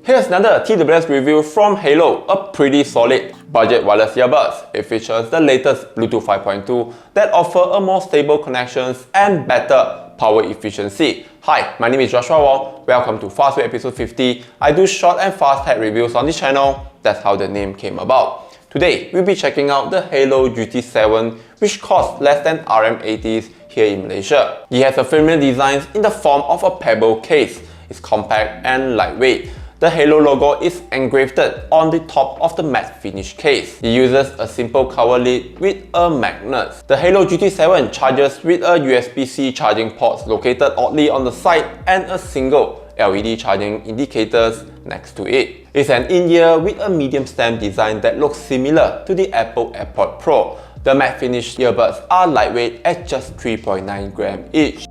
Here's another TWS review from Haylou, a pretty solid budget wireless earbuds. It features the latest Bluetooth 5.2 that offer a more stable connections and better power efficiency. Hi, my name is Joshua Wong. Welcome to Fastway episode 50. I do short and fast tech reviews on this channel. That's how the name came about. Today, we'll be checking out the Haylou GT7, which costs less than RM80s here in Malaysia. It has a familiar design in the form of a pebble case. It's compact and lightweight. The Haylou logo is engraved on the top of the matte finish case. It uses a simple cover lid with a magnet. The Haylou GT7 charges with a USB-C charging port located oddly on the side and a single LED charging indicators next to it. It's an in-ear with a medium stem design that looks similar to the Apple AirPods Pro. The matte finish earbuds are lightweight at just 3.9 grams each.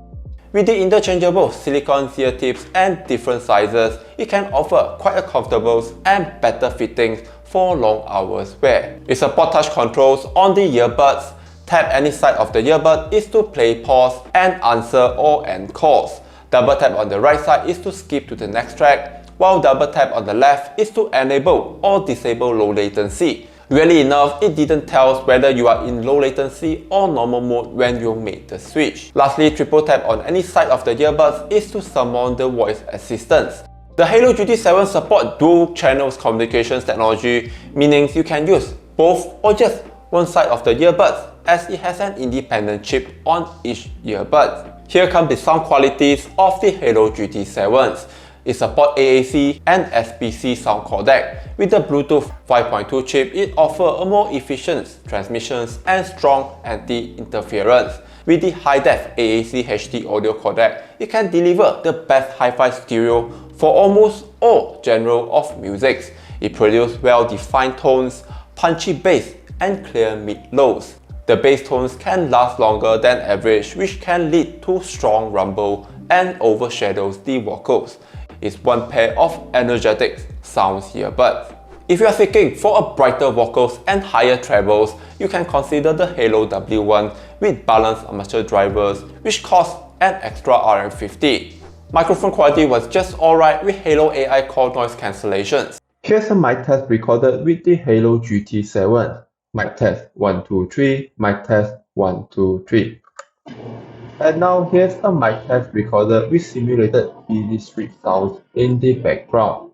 With the interchangeable silicone ear tips and different sizes, it can offer quite a comfortable and better fittings for long hours wear. It supports touch controls on the earbuds. Tap any side of the earbud is to play pause and answer or end calls. Double tap on the right side is to skip to the next track, while double tap on the left is to enable or disable low latency. Weirdly enough, it didn't tell us whether you are in low latency or normal mode when you made the switch. Lastly, triple tap on any side of the earbuds is to summon the voice assistance. The Haylou GT7 supports dual channels communications technology, meaning you can use both or just one side of the earbuds, as it has an independent chip on each earbud. Here come the sound qualities of the Haylou GT7s. It supports AAC and SPC sound codec. With the Bluetooth 5.2 chip, it offers a more efficient transmissions and strong anti-interference. With the high-def AAC HD audio codec, it can deliver the best hi-fi stereo for almost all genres of music. It produces well-defined tones, punchy bass, and clear mid-lows. The bass tones can last longer than average, which can lead to strong rumble and overshadows the vocals. It's one pair of energetic sound earbuds. If you are seeking for a brighter vocals and higher trebles, you can consider the Haylou W1 with balanced armature drivers, which costs an extra RM50. Microphone quality was just alright with Haylou AI core noise cancellations. Here's a mic test recorded with the Haylou GT7. Mic test 1 2 3, mic test 1 2 3. And now here's a mic test recorded with simulated busy street sounds in the background.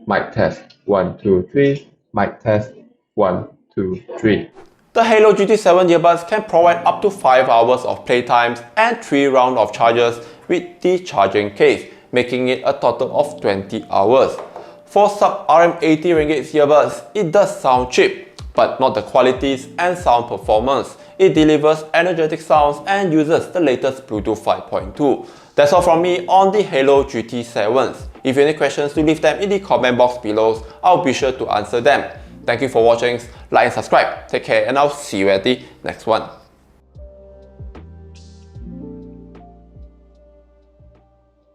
Mic test 1 2 3, mic test 1 2 3. The Haylou GT7 earbuds can provide up to 5 hours of playtimes and 3 rounds of charges with the charging case, making it a total of 20 hours. For sub RM80 ringgit earbuds, it does sound cheap, but not the qualities and sound performance. It delivers energetic sounds and uses the latest Bluetooth 5.2. That's all from me on the Haylou GT7s. If you have any questions, do leave them in the comment box below. I'll be sure to answer them. Thank you for watching. Like and subscribe. Take care, and I'll see you at the next one.